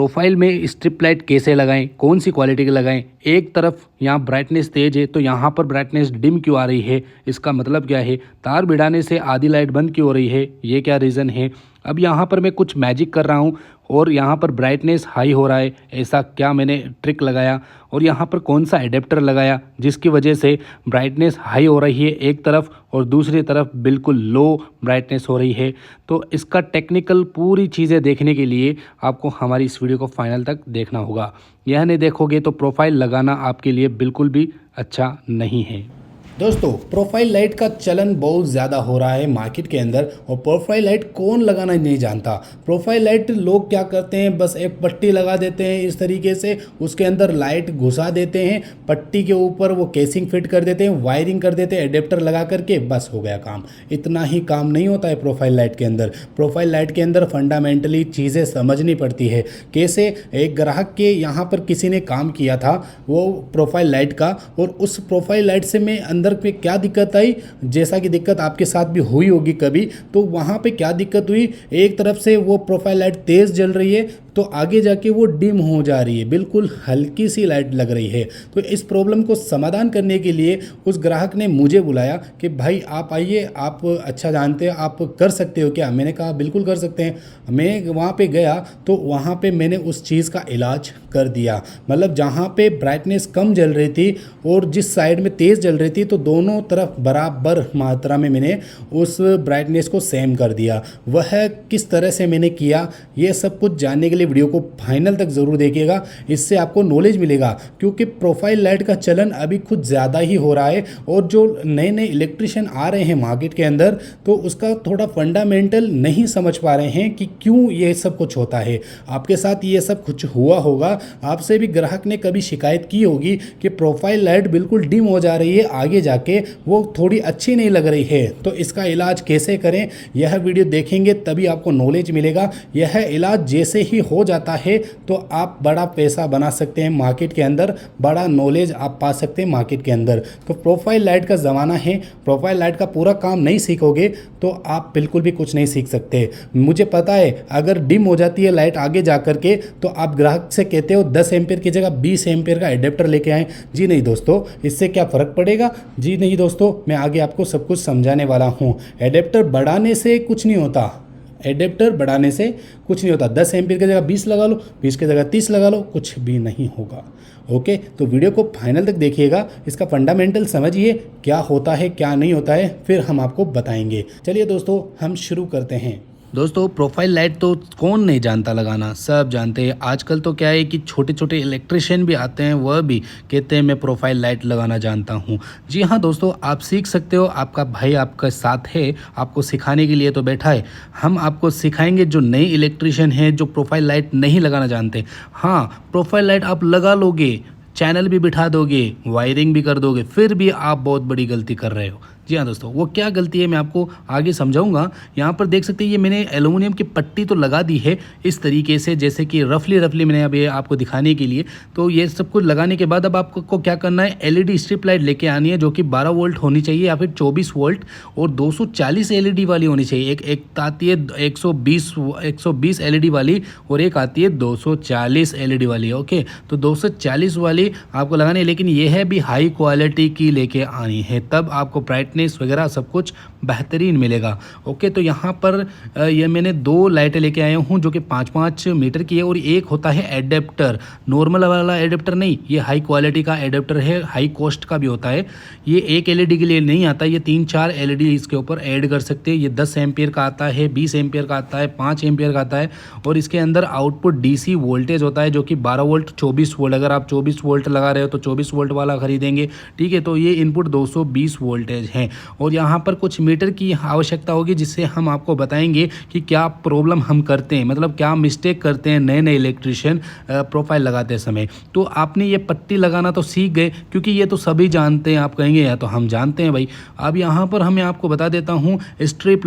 Profile में strip light कैसे लगाएं, कौन सी क्वालिटी की लगाएं। एक तरफ यहाँ ब्राइटनेस तेज है तो यहाँ पर ब्राइटनेस डिम क्यों आ रही है, इसका मतलब क्या है। तार भिड़ाने से आधी लाइट बंद क्यों हो रही है, ये क्या रीज़न है। अब यहाँ पर मैं कुछ मैजिक कर रहा हूँ और यहाँ पर ब्राइटनेस हाई हो रहा है, ऐसा क्या मैंने ट्रिक लगाया और यहाँ पर कौन सा एडेप्टर लगाया जिसकी वजह से ब्राइटनेस हाई हो रही है एक तरफ और दूसरी तरफ बिल्कुल लो ब्राइटनेस हो रही है। तो इसका टेक्निकल पूरी चीज़ें देखने के लिए आपको हमारी इस वीडियो को फाइनल तक देखना होगा। यह नहीं देखोगे तो प्रोफाइल लगाना आपके लिए बिल्कुल भी अच्छा नहीं है। दोस्तों, प्रोफाइल लाइट का चलन बहुत ज़्यादा हो रहा है मार्केट के अंदर और प्रोफाइल लाइट कौन लगाना नहीं जानता। प्रोफाइल लाइट लोग क्या करते हैं, बस एक पट्टी लगा देते हैं इस तरीके से, उसके अंदर लाइट घुसा देते हैं, पट्टी के ऊपर वो केसिंग फिट कर देते हैं, वायरिंग कर देते हैं एडेप्टर लगा करके, बस हो गया काम। इतना ही काम नहीं होता है प्रोफाइल लाइट के अंदर। प्रोफाइल लाइट के अंदर फंडामेंटली चीज़ें समझनी पड़ती है। कैसे एक ग्राहक के यहाँ पर किसी ने काम किया था वो प्रोफाइल लाइट का, और उस प्रोफाइल लाइट से मैं अंदर पे क्या दिक्कत आई, जैसा कि दिक्कत आपके साथ भी हुई होगी कभी, तो वहाँ पे क्या दिक्कत हुई, एक तरफ से वो प्रोफाइल लाइट तेज़ जल रही है तो आगे जाके वो डिम हो जा रही है, बिल्कुल हल्की सी लाइट लग रही है। तो इस प्रॉब्लम को समाधान करने के लिए उस ग्राहक ने मुझे बुलाया कि भाई आप आइए, आप अच्छा जानते हैं, आप कर सकते हो क्या। मैंने कहा बिल्कुल कर सकते हैं। मैं वहाँ पे गया तो वहाँ पे मैंने उस चीज़ का इलाज कर दिया। मतलब जहाँ पे ब्राइटनेस कम जल रही थी और जिस साइड में तेज़ जल रही थी तो दोनों तरफ बराबर मात्रा में मैंने उस ब्राइटनेस को सेम कर दिया। वह किस तरह से मैंने किया, ये सब कुछ जानने के लिए वीडियो को फाइनल तक ज़रूर देखिएगा, इससे आपको नॉलेज मिलेगा। क्योंकि प्रोफाइल लाइट का चलन अभी कुछ ज़्यादा ही हो रहा है और जो नए नए इलेक्ट्रिशियन आ रहे हैं मार्केट के अंदर तो उसका थोड़ा फंडामेंटल नहीं समझ पा रहे हैं कि क्यों ये सब कुछ होता है। आपके साथ ये सब कुछ हुआ होगा, आपसे भी ग्राहक ने कभी शिकायत की होगी कि प्रोफाइल लाइट बिल्कुल डिम हो जा रही है, आगे जाके वो थोड़ी अच्छी नहीं लग रही है। तो इसका इलाज कैसे करें, यह वीडियो देखेंगे तभी आपको नॉलेज मिलेगा। यह इलाज जैसे ही हो जाता है तो आप बड़ा पैसा बना सकते हैं मार्केट के अंदर, बड़ा नॉलेज आप पा सकते हैं मार्केट के अंदर। तो प्रोफाइल लाइट का ज़माना है, प्रोफाइल लाइट का पूरा काम नहीं सीखोगे तो आप बिल्कुल भी कुछ नहीं सीख सकते। मुझे पता है अगर डिम हो जाती है लाइट आगे जा कर के तो आप ग्राहक से कहते हो 10 एम्पियर की जगह 20 एम्पियर का एडेप्टर लेके आएँ। जी नहीं दोस्तों, इससे क्या फ़र्क पड़ेगा। जी नहीं दोस्तों, मैं आगे आपको सब कुछ समझाने वाला हूँ। एडेप्टर बढ़ाने से कुछ नहीं होता, एडेप्टर बढ़ाने से कुछ नहीं होता। 10 एम्पीयर की जगह 20 लगा लो, 20 की जगह 30 लगा लो, कुछ भी नहीं होगा। ओके, तो वीडियो को फाइनल तक देखिएगा, इसका फंडामेंटल समझिए क्या होता है क्या नहीं होता है, फिर हम आपको बताएंगे। चलिए दोस्तों, हम शुरू करते हैं। दोस्तों, प्रोफाइल लाइट तो कौन नहीं जानता लगाना, सब जानते हैं। आजकल तो क्या है कि छोटे छोटे इलेक्ट्रिशियन भी आते हैं, वह भी कहते हैं मैं प्रोफाइल लाइट लगाना जानता हूं। जी हाँ दोस्तों, आप सीख सकते हो, आपका भाई आपके साथ है, आपको सिखाने के लिए तो बैठा है। हम आपको सिखाएंगे जो नए इलेक्ट्रिशियन हैं जो प्रोफाइल लाइट नहीं लगाना जानते। हाँ, प्रोफाइल लाइट आप लगा लोगे, चैनल भी बिठा दोगे, वायरिंग भी कर दोगे, फिर भी आप बहुत बड़ी गलती कर रहे हो। जी हाँ दोस्तों, वो क्या गलती है मैं आपको आगे समझाऊंगा। यहाँ पर देख सकते हैं, ये मैंने एल्युमिनियम की पट्टी तो लगा दी है इस तरीके से, जैसे कि रफली मैंने अब ये आपको दिखाने के लिए। तो ये सब कुछ लगाने के बाद अब आपको क्या करना है, एलईडी स्ट्रिप लाइट लेके आनी है जो कि 12 वोल्ट होनी चाहिए या फिर 24 वोल्ट और 240 एलईडी वाली होनी चाहिए। एक आती है 120 एलईडी वाली और एक आती है 240 एलईडी वाली। ओके, तो 240 वाली आपको लगानी है, लेकिन ये है भी हाई क्वालिटी की लेके आनी है, तब आपको ब्राइटनेस वगैरह सब कुछ बेहतरीन मिलेगा। ओके, तो यहाँ पर ये मैंने 2 लाइटें लेके आया हूँ जो कि 5-5 मीटर की है और एक होता है एडेप्टर, नॉर्मल वाला एडेप्टर नहीं, ये हाई क्वालिटी का एडेप्टर है, हाई कॉस्ट का भी होता है। ये एक एलईडी के लिए नहीं आता, ये 3-4 एलईडी इसके ऊपर ऐड कर सकते हैं। ये 10 एम्पियर का आता है, 20 एम्पियर का आता है, 5 एम्पियर का आता है और इसके अंदर आउटपुट डीसी वोल्टेज होता है जो कि 12 वोल्ट 24 वोल्ट। अगर आप 24 वोल्ट लगा रहे हो तो 24 वोल्ट वाला खरीदेंगे, ठीक है। तो ये इनपुट 220 वोल्टेज है और यहाँ पर कुछ मीटर की आवश्यकता होगी जिससे हम आपको बताएंगे कि क्या प्रॉब्लम हम करते हैं, मतलब क्या मिस्टेक करते हैं नए नए इलेक्ट्रिशियन प्रोफाइल लगाते समय। तो आपने ये पट्टी लगाना तो सीख गए, क्योंकि ये तो सभी जानते हैं। आप कहेंगे या तो हम जानते हैं भाई। अब यहाँ पर मैं आपको बता देता हूँ, स्ट्रिप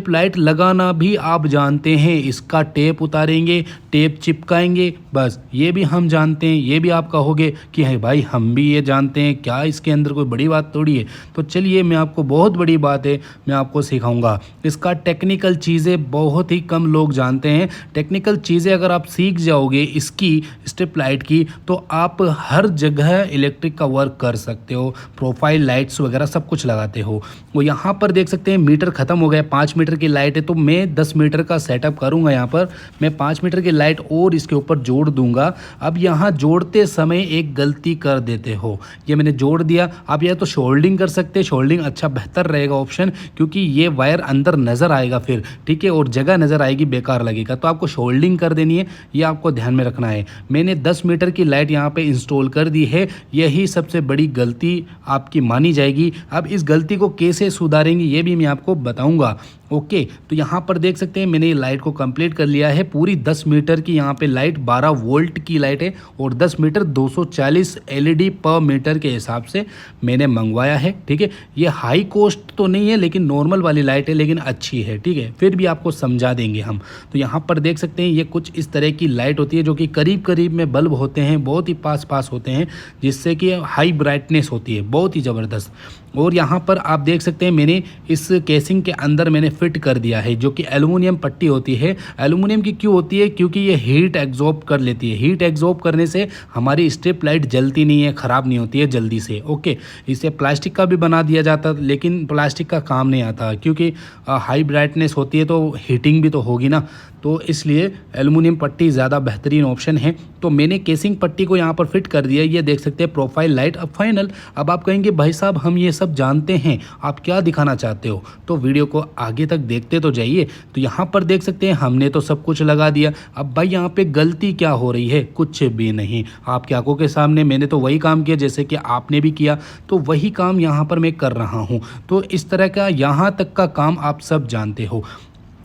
लाइट लगाना भी आप जानते हैं। इसका टेप उतारेंगे, टेप चिपकाएंगे, बस ये भी हम जानते हैं, ये भी आप कहोगे कि है भाई हम भी ये जानते हैं, क्या इसके अंदर कोई बड़ी बात थोड़ी है। तो चलिए मैं आपको, बहुत बड़ी बात है, मैं आपको सिखाऊंगा। इसका टेक्निकल चीज़ें बहुत ही कम लोग जानते हैं। टेक्निकल चीज़ें अगर आप सीख जाओगे इसकी, स्ट्रिप लाइट की, तो आप हर जगह इलेक्ट्रिक का वर्क कर सकते हो। प्रोफाइल लाइट्स वगैरह सब कुछ लगाते हो। वो यहाँ पर देख सकते हैं मीटर ख़त्म हो गया, 5 मीटर की लाइट है, तो मैं 10 मीटर का सेटअप करूँगा। यहाँ पर मैं 5 मीटर की लाइट और इसके ऊपर जोड़ दूंगा। अब यहाँ जोड़ते समय एक गलती कर देते हो, ये मैंने जोड़ दिया। आप या तो शोल्डिंग कर सकते हैं, शोल्डिंग अच्छा बेहतर रहेगा ऑप्शन, क्योंकि ये वायर अंदर नज़र आएगा फिर, ठीक है, और जगह नज़र आएगी, बेकार लगेगा। तो आपको शोल्डिंग कर देनी है, ये आपको ध्यान में रखना है। मैंने 10 मीटर की लाइट यहाँ पे इंस्टॉल कर दी है, यही सबसे बड़ी गलती आपकी मानी जाएगी। अब इस गलती को कैसे सुधारेंगे ये भी मैं आपको बताऊंगा। ओके, तो यहाँ पर देख सकते हैं मैंने ये लाइट को कंप्लीट कर लिया है। पूरी 10 मीटर की यहाँ पे लाइट 12 वोल्ट की लाइट है, और 10 मीटर 240 एलईडी पर मीटर के हिसाब से मैंने मंगवाया है, ठीक है। ये हाई कॉस्ट तो नहीं है, लेकिन नॉर्मल वाली लाइट है, लेकिन अच्छी है, ठीक है। फिर भी आपको समझा देंगे हम। तो यहाँ पर देख सकते हैं ये कुछ इस तरह की लाइट होती है, जो कि करीब करीब में बल्ब होते हैं, बहुत ही पास पास होते हैं, जिससे कि हाई ब्राइटनेस होती है, बहुत ही ज़बरदस्त। और यहाँ पर आप देख सकते हैं मैंने इस केसिंग के अंदर मैंने फिट कर दिया है, जो कि एल्युमिनियम पट्टी होती है। एल्युमिनियम की क्यों होती है? क्योंकि ये हीट एग्जॉर्ब कर लेती है। हीट एग्जॉर्ब करने से हमारी स्ट्रिप लाइट जलती नहीं है, ख़राब नहीं होती है जल्दी से। ओके, इसे प्लास्टिक का भी बना दिया जाता, लेकिन प्लास्टिक का काम नहीं आता, क्योंकि हाई ब्राइटनेस होती है तो हीटिंग भी तो होगी ना, तो इसलिए एल्युमिनियम पट्टी ज़्यादा बेहतरीन ऑप्शन है। तो मैंने केसिंग पट्टी को यहाँ पर फिट कर दिया, ये देख सकते हैं प्रोफाइल लाइट। अब फाइनल, अब आप कहेंगे भाई साहब हम ये सब जानते हैं, आप क्या दिखाना चाहते हो? तो वीडियो को आगे तक देखते तो जाइए। तो यहाँ पर देख सकते हैं हमने तो सब कुछ लगा दिया। अब भाई यहाँ पे गलती क्या हो रही है? कुछ भी नहीं, आपकी आंखों के सामने मैंने तो वही काम किया जैसे कि आपने भी किया, तो वही काम यहाँ पर मैं कर रहा हूँ। तो इस तरह का यहाँ तक का काम आप सब जानते हो।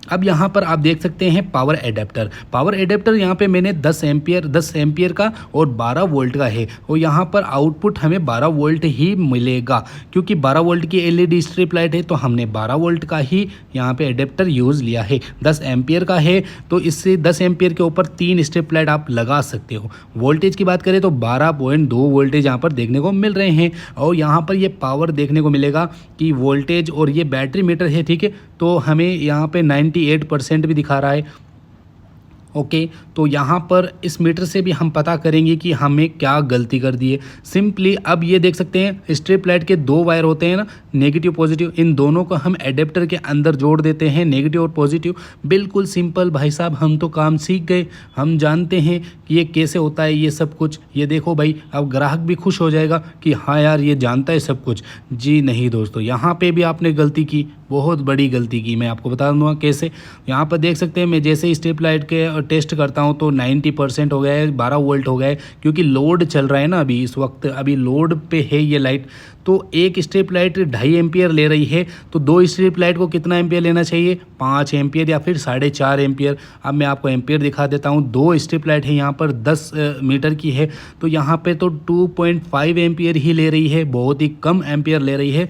अब यहाँ पर आप देख सकते हैं पावर एडेप्टर। पावर एडेप्टर यहाँ पे मैंने 10 एम्पियर का और 12 वोल्ट का है, और यहाँ पर आउटपुट हमें 12 वोल्ट ही मिलेगा, क्योंकि 12 वोल्ट की एलईडी स्ट्रिप लाइट है, तो हमने 12 वोल्ट का ही यहाँ पे एडेप्टर यूज़ लिया है। 10 एम्पियर का है, तो इससे 10 एम्पियर के ऊपर 3 स्ट्रिप लाइट आप लगा सकते हो। वोल्टेज की बात करें तो 12.2 वोल्टेज यहाँ पर देखने को मिल रहे हैं, और यहाँ पर ये पावर देखने को मिलेगा कि वोल्टेज, और ये बैटरी मीटर है, ठीक है। तो हमें यहाँ पे 98% भी दिखा रहा है। ओके, तो यहाँ पर इस मीटर से भी हम पता करेंगे कि हमें क्या गलती कर दी है। सिंपली अब ये देख सकते हैं स्ट्रिप लाइट के 2 वायर होते हैं ना, नेगेटिव पॉजिटिव, इन दोनों को हम एडेप्टर के अंदर जोड़ देते हैं, नेगेटिव और पॉजिटिव। बिल्कुल सिंपल भाई साहब, हम तो काम सीख गए, हम जानते हैं कि ये कैसे होता है ये सब कुछ। ये देखो भाई, अब ग्राहक भी खुश हो जाएगा कि हाँ यार ये जानता है सब कुछ। जी नहीं दोस्तों, यहाँ पे भी आपने गलती की, बहुत बड़ी गलती की। मैं आपको बता दूंगा कैसे। यहाँ पर देख सकते हैं मैं जैसे ही स्ट्रिप लाइट के टेस्ट करता हूँ तो 90% हो गया है, 12 वोल्ट हो गया है, क्योंकि लोड चल रहा है ना अभी, इस वक्त अभी लोड पे है ये लाइट। तो एक स्ट्रिप लाइट 2.5 एम्पियर ले रही है, तो 2 स्ट्रिप लाइट को कितना एम्पियर लेना चाहिए? 5 एम्पियर या फिर 4.5 एम्पियर। अब मैं आपको एम्पियर दिखा देता हूँ। 2 स्ट्रिप लाइट है यहाँ पर 10 मीटर की है, तो यहाँ पे तो 2.5 एम्पियर ही ले रही है, बहुत ही कम एम्पियर ले रही है।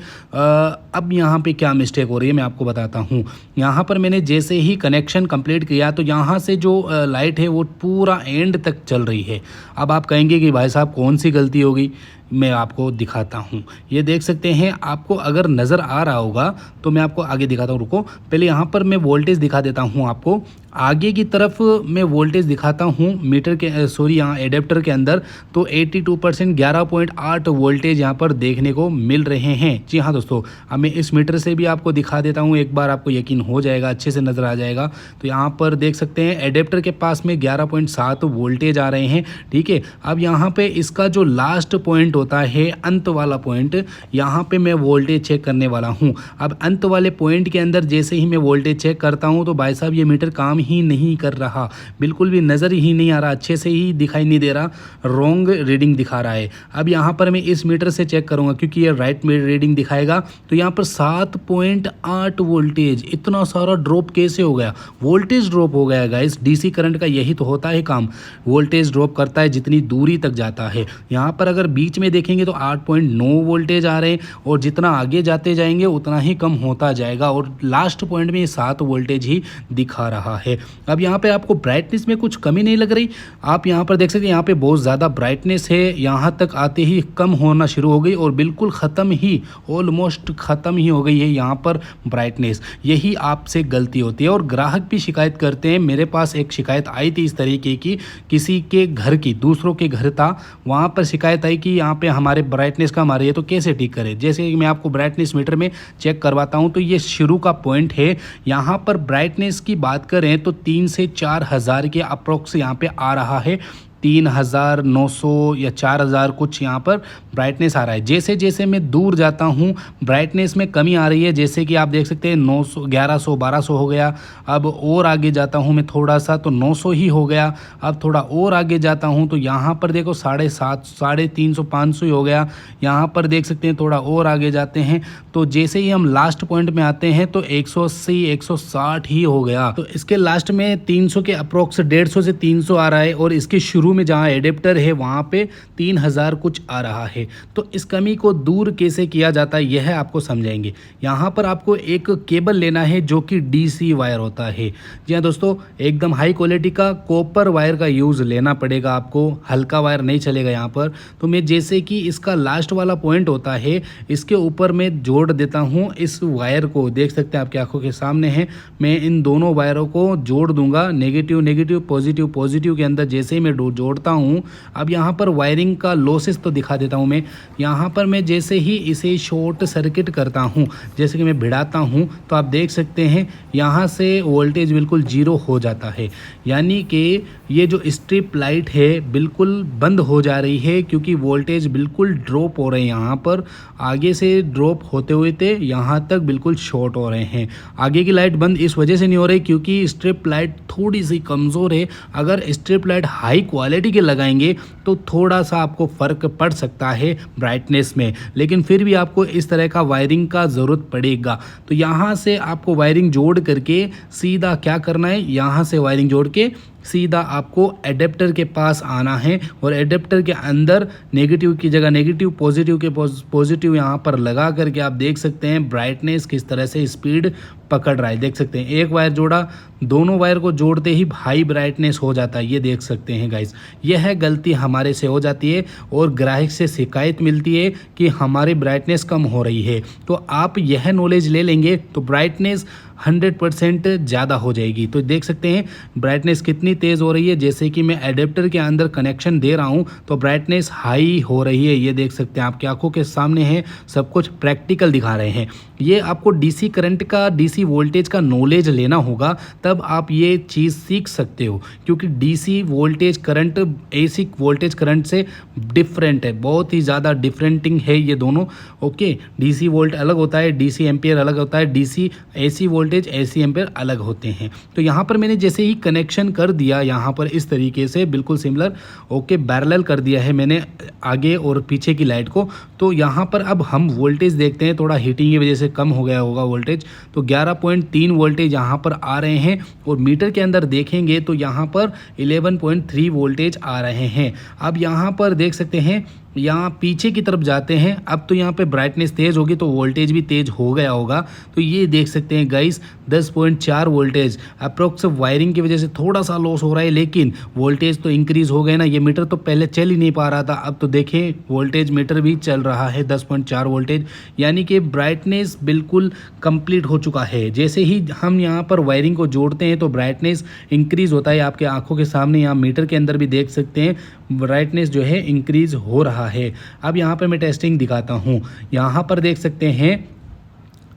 अब यहाँ पे क्या मिस्टेक हो रही है मैं आपको बताता हूँ। यहाँ पर मैंने जैसे ही कनेक्शन कंप्लीट किया, तो यहाँ से जो लाइट है वो पूरा एंड तक चल रही है। अब आप कहेंगे कि भाई साहब कौन सी गलती होगी, मैं आपको दिखाता हूँ। ये देख सकते हैं, आपको अगर नज़र आ रहा होगा तो मैं आपको आगे दिखाता हूँ। रुको, पहले यहाँ पर मैं वोल्टेज दिखा देता हूँ आपको। आगे की तरफ मैं वोल्टेज दिखाता हूँ मीटर के यहाँ एडेप्टर के अंदर, तो 82% 11.8 वोल्टेज यहाँ पर देखने को मिल रहे हैं। जी हाँ दोस्तों, अब मैं इस मीटर से भी आपको दिखा देता हूँ, एक बार आपको यकीन हो जाएगा, अच्छे से नज़र आ जाएगा। तो यहाँ पर देख सकते हैं एडेप्टर के पास में 11.7 वोल्टेज आ रहे हैं, ठीक है। अब यहाँ पे इसका जो लास्ट पॉइंट होता है, अंत वाला पॉइंट, यहाँ पे मैं वोल्टेज चेक करने वाला हूँ। अब अंत वाले पॉइंट के अंदर जैसे ही मैं वोल्टेज चेक करता हूँ, तो भाई साहब ये मीटर काम ही नहीं कर रहा, बिल्कुल भी नज़र ही नहीं आ रहा, अच्छे से ही दिखाई नहीं दे रहा, रॉन्ग रीडिंग दिखा रहा है। अब यहाँ पर मैं इस मीटर से चेक करूँगा, क्योंकि ये राइट रीडिंग दिखाएगा। तो यहाँ पर 7.8 वोल्टेज, इतना सारा ड्रॉप कैसे हो गया? वोल्टेज ड्रॉप हो गया गाइस। डीसी करंट का यही तो होता है काम, वोल्टेज ड्रॉप करता है जितनी दूरी तक जाता है। यहाँ पर अगर बीच में देखेंगे तो 8.9 वोल्टेज आ रहे हैं, और जितना आगे जाते जाएंगे उतना ही कम होता जाएगा, और लास्ट पॉइंट में 7 वोल्टेज ही दिखा रहा है। है। अब यहाँ पे आपको ब्राइटनेस में कुछ कमी नहीं लग रही। आप यहाँ पर देख सकते हैं, यहाँ पे बहुत ज़्यादा ब्राइटनेस है, यहाँ तक आते ही कम होना शुरू हो गई और बिल्कुल ख़त्म ही, ऑलमोस्ट ख़त्म ही हो गई है यहाँ पर ब्राइटनेस। यही आपसे गलती होती है और ग्राहक भी शिकायत करते हैं। मेरे पास एक शिकायत आई थी इस तरीके की, किसी के घर की, दूसरों के घर था, वहाँ पर शिकायत आई कि यहाँ पे हमारे ब्राइटनेस कम आ रही है, तो कैसे ठीक करें। जैसे कि मैं आपको ब्राइटनेस मीटर में चेक करवाता हूँ, तो ये शुरू का पॉइंट है। यहाँ पर ब्राइटनेस की बात करें तो 3 से 4 हज़ार के अप्रोक्स यहाँ पे आ रहा है, 3900 या 4000 कुछ यहाँ पर ब्राइटनेस आ रहा है। जैसे जैसे मैं दूर जाता हूँ ब्राइटनेस में कमी आ रही है, जैसे कि आप देख सकते हैं 900, 1100, 1200 हो गया। अब और आगे जाता हूँ मैं थोड़ा सा तो 900 ही हो गया। अब थोड़ा और आगे जाता हूँ तो यहाँ पर देखो 750, 350, 500 ही हो गया। यहाँ पर देख सकते हैं थोड़ा और आगे जाते हैं तो जैसे ही हम लास्ट पॉइंट में आते हैं तो 180, 160 ही हो गया। तो इसके लास्ट में 300 के अप्रोक्स 150 से 300 आ रहा है और इसके शुरू में जहाँ एडेप्टर है वहाँ पे 3000 कुछ आ रहा है। तो इस कमी को दूर कैसे किया जाता है यह आपको समझाएंगे। यहाँ पर आपको एक केबल लेना है जो कि डीसी वायर होता है। जी हाँ दोस्तों, एकदम हाई क्वालिटी का कॉपर वायर का यूज़ लेना पड़ेगा आपको, हल्का वायर नहीं चलेगा यहाँ पर। तो मैं जैसे कि इसका लास्ट वाला पॉइंट होता है इसके ऊपर मैं जोड़ देता हूँ इस वायर को, देख सकते हैं आपकी आंखों के सामने है। मैं इन दोनों वायरों को जोड़ दूंगा, नेगेटिव नेगेटिव, पॉजिटिव पॉजिटिव के अंदर जैसे ही मैं जोड़ता हूँ। अब यहाँ पर वायरिंग का लॉसेस तो दिखा देता हूँ मैं। यहाँ पर मैं जैसे ही इसे शॉर्ट सर्किट करता हूँ, जैसे कि मैं भिड़ाता हूँ, तो आप देख सकते हैं यहाँ से वोल्टेज बिल्कुल 0 हो जाता है। यानी कि ये जो स्ट्रिप लाइट है बिल्कुल बंद हो जा रही है क्योंकि वोल्टेज बिल्कुल ड्रॉप हो रहे हैं। यहाँ पर आगे से ड्रॉप होते हुए थे, यहाँ तक बिल्कुल शॉर्ट हो रहे हैं। आगे की लाइट बंद इस वजह से नहीं हो रही क्योंकि स्ट्रिप लाइट थोड़ी सी कमज़ोर है। अगर स्ट्रिप लाइट हाई क्वालिटी के लगाएंगे तो थोड़ा सा आपको फ़र्क पड़ सकता है ब्राइटनेस में, लेकिन फिर भी आपको इस तरह का वायरिंग का ज़रूरत पड़ेगा। तो यहाँ से आपको वायरिंग जोड़ करके सीधा क्या करना है, यहाँ से वायरिंग जोड़ के सीधा आपको एडेप्टर के पास आना है और एडेप्टर के अंदर नेगेटिव की जगह नेगेटिव, पॉजिटिव के पॉजिटिव यहाँ पर लगा करके आप देख सकते हैं ब्राइटनेस किस तरह से स्पीड पकड़ रहा है। देख सकते हैं एक वायर जोड़ा, दोनों वायर को जोड़ते ही हाई ब्राइटनेस हो जाता है। ये देख सकते हैं गाइस, यह गलती हमारे से हो जाती है और ग्राहक से शिकायत मिलती है कि हमारी ब्राइटनेस कम हो रही है। तो आप यह नॉलेज ले लेंगे तो ब्राइटनेस 100% ज़्यादा हो जाएगी। तो देख सकते हैं ब्राइटनेस कितनी तेज़ हो रही है। जैसे कि मैं एडेप्टर के अंदर कनेक्शन दे रहा हूँ तो ब्राइटनेस हाई हो रही है। ये देख सकते हैं आपकी आंखों के सामने है, सब कुछ प्रैक्टिकल दिखा रहे हैं। ये आपको डीसी करंट का, डीसी वोल्टेज का नॉलेज लेना होगा, तब आप ये चीज़ सीख सकते हो। क्योंकि DC voltage current AC voltage current से डिफरेंट है, बहुत ही ज़्यादा डिफरेंटिंग है ये दोनों। ओके, डीसी वोल्ट अलग होता है, डीसी एम्पियर अलग होता है, DC AC voltage, AC ampere अलग होते हैं। तो यहाँ पर मैंने जैसे ही कनेक्शन कर दिया, यहाँ पर इस तरीके से बिल्कुल सिमिलर, ओके, पैरेलल कर दिया है मैंने आगे और पीछे की लाइट को। तो यहाँ पर अब हम वोल्टेज देखते हैं, थोड़ा हीटिंग की वजह से कम हो गया होगा वोल्टेज। तो 11.3 वोल्टेज यहाँ पर आ रहे हैं और मीटर के अंदर देखेंगे तो यहाँ पर 11.3 वोल्टेज आ रहे हैं। अब यहाँ पर देख सकते हैं, यहाँ पीछे की तरफ जाते हैं, अब तो यहाँ पे ब्राइटनेस तेज़ होगी तो वोल्टेज भी तेज़ हो गया होगा। तो ये देख सकते हैं गाइस 10.4 वोल्टेज अप्रोक्स वायरिंग की वजह से थोड़ा सा लॉस हो रहा है, लेकिन वोल्टेज तो इंक्रीज़ हो गए ना। ये मीटर तो पहले चल ही नहीं पा रहा था, अब तो देखें वोल्टेज मीटर भी चल रहा है 10.4 वोल्टेज, यानी कि ब्राइटनेस बिल्कुल कंप्लीट हो चुका है। जैसे ही हम यहाँ पर वायरिंग को जोड़ते हैं तो ब्राइटनेस इंक्रीज़ होता है। आपके आंखों के सामने यहाँ मीटर के अंदर भी देख सकते हैं ब्राइटनेस जो है इंक्रीज़ हो रहा है। अब यहाँ पर मैं टेस्टिंग दिखाता हूँ। यहाँ पर देख सकते हैं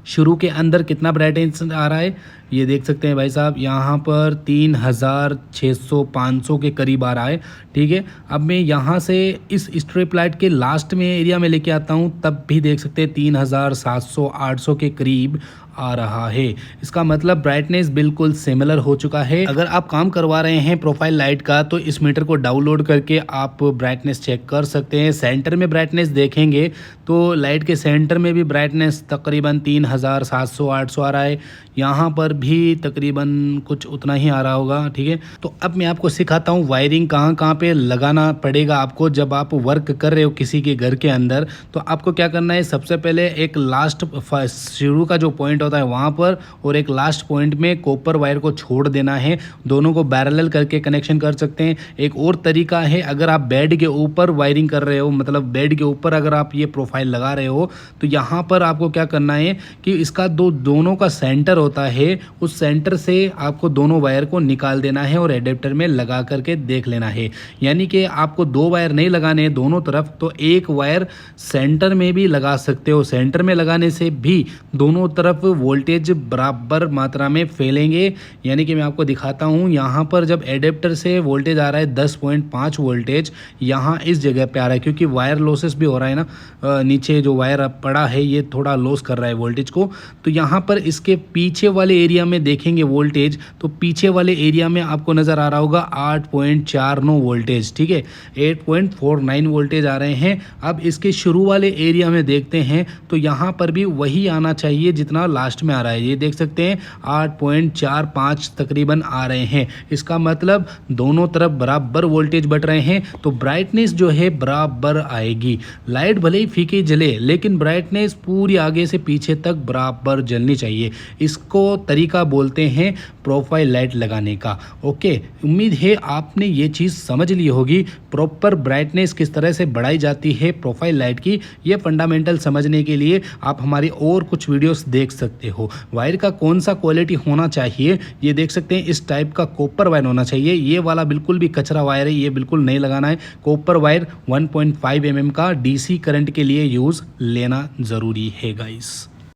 शुरू के अंदर कितना ब्राइटनेस आ रहा है, ये देख सकते हैं भाई साहब, यहाँ पर 3600 500 के करीब आ रहा है। ठीक है, अब मैं यहाँ से इस स्ट्रिप लाइट के लास्ट में एरिया में लेके आता हूँ, तब भी देख सकते हैं 3700 800 के करीब आ रहा है। इसका मतलब ब्राइटनेस बिल्कुल सिमिलर हो चुका है। अगर आप काम करवा रहे हैं प्रोफाइल लाइट का तो इस मीटर को डाउनलोड करके आप ब्राइटनेस चेक कर सकते हैं। सेंटर में ब्राइटनेस देखेंगे तो लाइट के सेंटर में भी ब्राइटनेस तकरीबन 3700 800 आ रहा है। यहाँ पर भी तकरीबन कुछ उतना ही आ रहा होगा, ठीक है। तो अब मैं आपको सिखाता हूँ वायरिंग कहाँ कहाँ पे लगाना पड़ेगा आपको जब आप वर्क कर रहे हो किसी के घर के अंदर। तो आपको क्या करना है, सबसे पहले एक लास्ट शुरू का जो पॉइंट होता है वहाँ पर और एक लास्ट पॉइंट में कॉपर वायर को छोड़ देना है। दोनों को पैरेलल करके कनेक्शन कर सकते हैं। एक और तरीका है, अगर आप बेड के ऊपर वायरिंग कर रहे हो, मतलब बेड के ऊपर अगर आप ये प्रोफाइल लगा रहे हो, तो यहाँ पर आपको क्या करना है कि इसका दोनों का सेंटर होता है, उस सेंटर से आपको दोनों वायर को निकाल देना है और एडेप्टर में लगा करके देख लेना है। यानी कि आपको 2 वायर नहीं लगाने हैं दोनों तरफ, तो एक वायर सेंटर में भी लगा सकते हो। सेंटर में लगाने से भी दोनों तरफ वोल्टेज बराबर मात्रा में फैलेंगे। यानी कि मैं आपको दिखाता हूँ, यहाँ पर जब एडेप्टर से वोल्टेज आ रहा है 10.5 वोल्टेज, यहाँ इस जगह पे आ रहा है क्योंकि वायर लॉसेस भी हो रहा है ना, नीचे जो वायर पड़ा है ये थोड़ा लॉस कर रहा है वोल्टेज को। तो यहाँ पर इसके पीछे वाले एरिया में देखेंगे वोल्टेज, तो पीछे वाले एरिया में आपको नज़र आ रहा होगा 8.49 वोल्टेज, ठीक है, 8.49 वोल्टेज आ रहे हैं। अब इसके शुरू वाले एरिया में देखते हैं तो यहाँ पर भी वही आना चाहिए जितना लास्ट में आ रहा है। ये देख सकते हैं 8.45 तकरीबन आ रहे हैं। इसका मतलब दोनों तरफ बराबर वोल्टेज बढ़ रहे हैं, तो ब्राइटनेस जो है बराबर आएगी। लाइट भले ही फीकी जले लेकिन ब्राइटनेस पूरी आगे से पीछे तक बराबर जलनी चाहिए। इसको तरीका बोलते हैं प्रोफाइल लाइट लगाने का। ओके, उम्मीद है आपने ये चीज़ समझ ली होगी। प्रॉपर ब्राइटनेस किस तरह से बढ़ाई जाती है प्रोफाइल लाइट की, ये फंडामेंटल समझने के लिए आप हमारी और कुछ वीडियोस देख सकते हो। वायर का कौन सा क्वालिटी होना चाहिए ये देख सकते हैं। इस टाइप का कॉपर वायर होना चाहिए। ये वाला बिल्कुल भी कचरा वायर है, ये बिल्कुल नहीं लगाना है। कॉपर वायर 1.5 mm का DC करंट के लिए यूज़ लेना ज़रूरी है गाइस।